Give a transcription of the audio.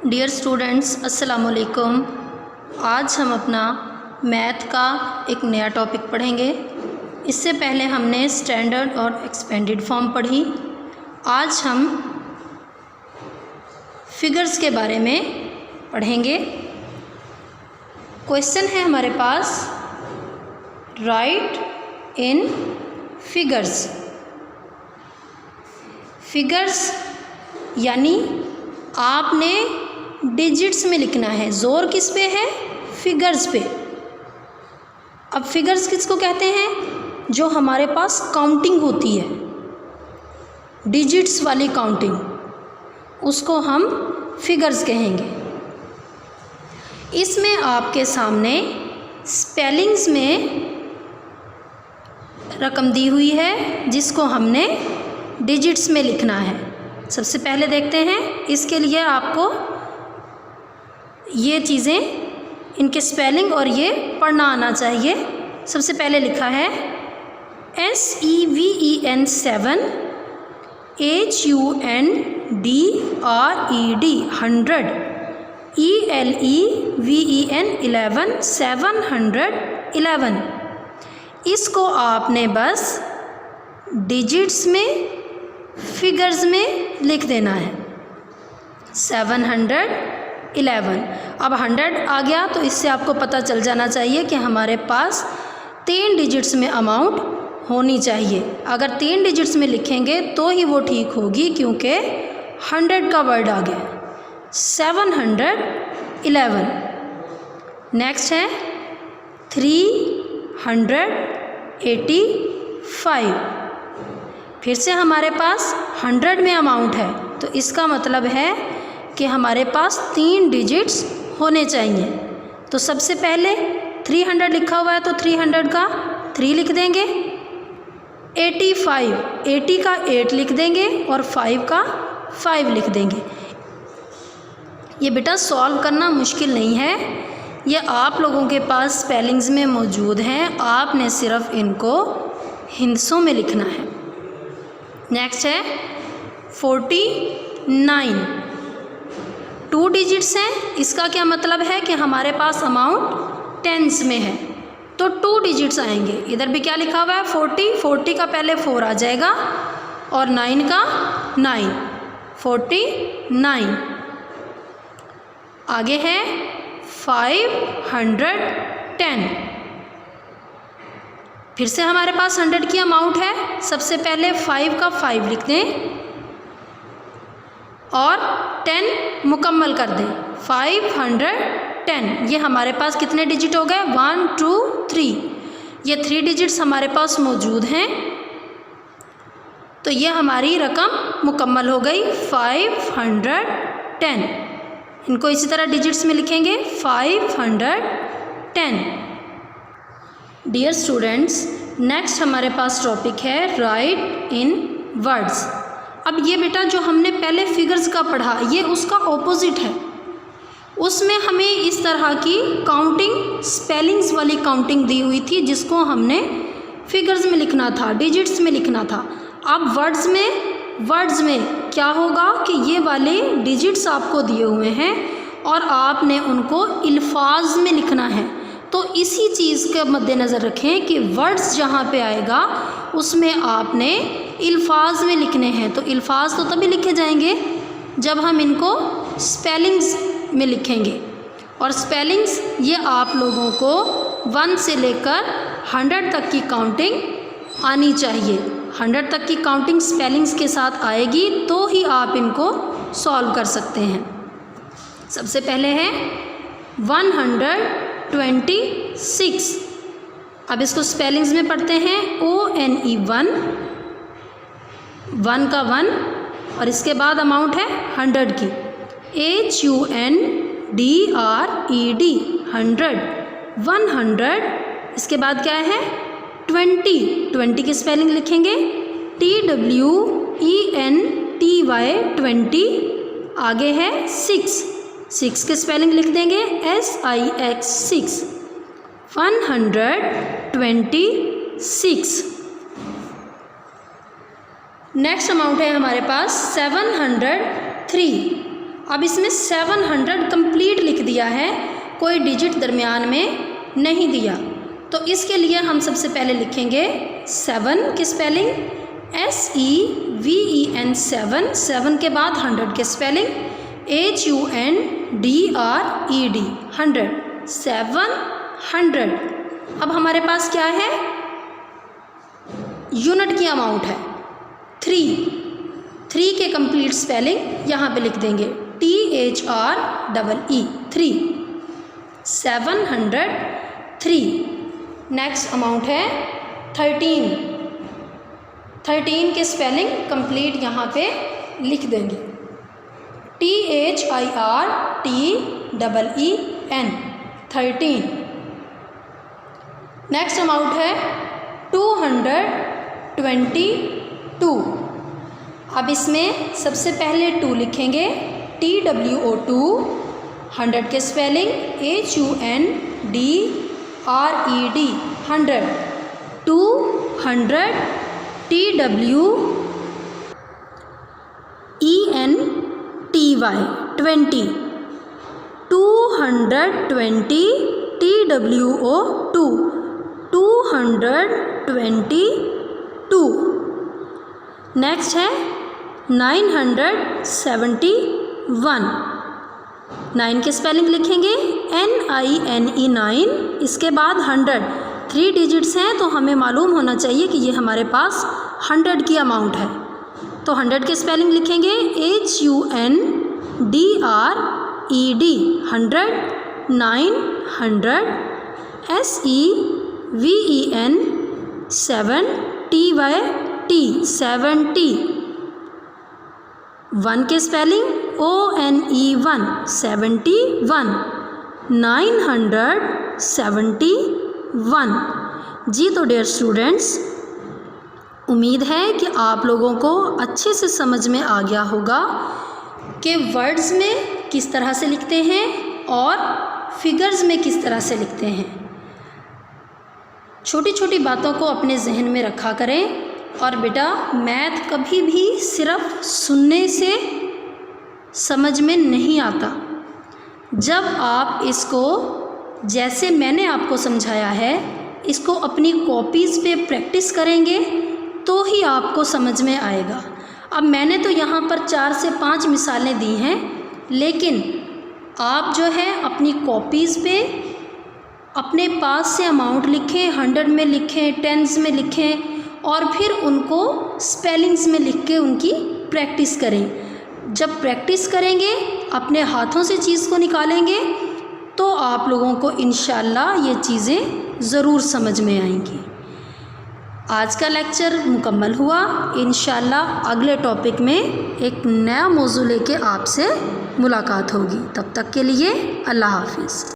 Dear students, अस्सलाम वालेकुम। आज हम अपना मैथ का एक नया टॉपिक पढ़ेंगे। इससे पहले हमने स्टैंडर्ड और एक्सपेंडेड फॉर्म पढ़ी। आज हम फिगर्स के बारे में पढ़ेंगे। क्वेश्चन है हमारे पास, राइट इन फिगर्स। फिगर्स यानी आपने डिजिट्स में लिखना है। जोर किस पे है? फिगर्स पे। अब फिगर्स किसको कहते हैं? जो हमारे पास काउंटिंग होती है, डिजिट्स वाली काउंटिंग, उसको हम फिगर्स कहेंगे। इसमें आपके सामने स्पेलिंग्स में रकम दी हुई है जिसको हमने डिजिट्स में लिखना है। सबसे पहले देखते हैं, इसके लिए आपको ये चीज़ें, इनके स्पेलिंग और ये पढ़ना आना चाहिए। सबसे पहले लिखा है SEVEN 7, HUNDRED 100, ELEVEN 11 711। इसको आपने बस डिजिट्स में, फिगर्स में लिख देना है। 711। अब 100 आ गया तो इससे आपको पता चल जाना चाहिए कि हमारे पास 3 डिजिट्स में अमाउंट होनी चाहिए। अगर 3 डिजिट्स में लिखेंगे तो ही वो ठीक होगी, क्योंकि 100 का वर्ड आ गया। 711। नेक्स्ट है 385। फिर से हमारे पास 100 में अमाउंट है, तो इसका मतलब है कि हमारे पास 3 डिजिट्स होने चाहिए। तो सबसे पहले 300 लिखा हुआ है तो 300 का 3 लिख देंगे। 85, 80 का 8 लिख देंगे और 5 का 5 लिख देंगे। ये बेटा सॉल्व करना मुश्किल नहीं है, ये आप लोगों के पास स्पेलिंग्स में मौजूद हैं, आपने सिर्फ इनको हिंसों में लिखना है। नेक्स्ट है 49। 2 डिजिट्स हैं, इसका क्या मतलब है कि हमारे पास अमाउंट टेंस में है, तो 2 डिजिट्स आएंगे। इधर भी क्या लिखा हुआ है? 40 का पहले 4 आ जाएगा और 9 का 9, 49। आगे है 510। फिर से हमारे पास 100 की अमाउंट है। सबसे पहले 5 का 5 लिख दें और 10 मुकम्मल कर दें। 510। ये हमारे पास कितने डिजिट हो गए? 1 2 3। ये 3 डिजिट्स हमारे पास मौजूद हैं, तो ये हमारी रकम मुकम्मल हो गई 510। इनको इसी तरह डिजिट्स में लिखेंगे 510। डियर स्टूडेंट्स, नेक्स्ट हमारे पास टॉपिक है राइट इन वर्ड्स। अब ये बेटा जो हमने पहले फिगर्स का पढ़ा, ये उसका ऑपोजिट है। उसमें हमें इस तरह की काउंटिंग, स्पेलिंग्स वाली काउंटिंग दी हुई थी जिसको हमने फिगर्स में लिखना था, डिजिट्स में लिखना था। अब वर्ड्स में क्या होगा कि ये वाले डिजिट्स आपको दिए हुए हैं और आपने उनको अल्फाज में लिखना है। तो इसी चीज़ के मद्देनज़र रखें कि वर्ड्स जहाँ पे आएगा उसमें आपने अल्फाज में लिखने हैं। तो अल्फाज तो तभी लिखे जाएंगे जब हम इनको स्पेलिंग्स में लिखेंगे, और स्पेलिंग्स ये आप लोगों को 1 से लेकर 100 तक की काउंटिंग आनी चाहिए। 100 तक की काउंटिंग स्पेलिंग्स के साथ आएगी तो ही आप इनको सॉल्व कर सकते हैं। सबसे पहले है 126। अब इसको स्पेलिंग्स में पढ़ते हैं। ONE 1 का 1 और इसके बाद अमाउंट है 100 की। HUNDRED 100, 100। इसके बाद क्या है? 20 की स्पेलिंग लिखेंगे TWENTY 20। आगे है 6 के स्पेलिंग लिख देंगे SIX 6, 126। नेक्स्ट अमाउंट है हमारे पास 703। अब इसमें 700 कंप्लीट लिख दिया है, कोई डिजिट दरमियान में नहीं दिया। तो इसके लिए हम सबसे पहले लिखेंगे 7 की स्पेलिंग SEVEN 7, 7 के बाद 100 के स्पेलिंग HUNDRED 100, 700। अब हमारे पास क्या है, यूनिट की अमाउंट है 3 के कंप्लीट स्पेलिंग यहाँ पे लिख देंगे THREE 3, 703। नेक्स्ट अमाउंट है 13 के स्पेलिंग कंप्लीट यहाँ पे लिख देंगे THIRTEEN 13। नेक्स्ट अमाउंट है 222। अब इसमें सबसे पहले 2 लिखेंगे TWO2 100 के spelling HUNDRED 100, 200 TWENTY 20, 220 TWO2 222। Next है 971, 9 के स्पेलिंग लिखेंगे NINE 9, इसके बाद 100, 3 डिजिट्स हैं तो हमें मालूम होना चाहिए कि ये हमारे पास 100 की अमाउंट है। तो 100 के स्पेलिंग लिखेंगे HUNDRED 100, 900 SEVEN 7TY 70, 1 के स्पेलिंग ONE 71, 971। जी तो डियर स्टूडेंट्स, उम्मीद है कि आप लोगों को अच्छे से समझ में आ गया होगा कि वर्ड्स में किस तरह से लिखते हैं और फिगर्स में किस तरह से लिखते हैं। छोटी छोटी बातों को अपने जहन में रखा करें। और बेटा, मैथ कभी भी सिर्फ सुनने से समझ में नहीं आता। जब आप इसको, जैसे मैंने आपको समझाया है, इसको अपनी कॉपीज़ पे प्रैक्टिस करेंगे तो ही आपको समझ में आएगा। अब मैंने तो यहाँ पर 4 से 5 मिसालें दी हैं, लेकिन आप जो है अपनी कॉपीज़ पे अपने पास से अमाउंट लिखें, 100 में लिखें, टेंस में लिखें और फिर उनको स्पेलिंग्स में लिख के उनकी प्रैक्टिस करें। जब प्रैक्टिस करेंगे, अपने हाथों से चीज़ को निकालेंगे तो आप लोगों को इंशाल्लाह ये चीज़ें ज़रूर समझ में आएंगी। आज का लेक्चर मुकम्मल हुआ। इंशाल्लाह अगले टॉपिक में एक नया मौजू लेके आपसे मुलाकात होगी। तब तक के लिए अल्लाह हाफिज़।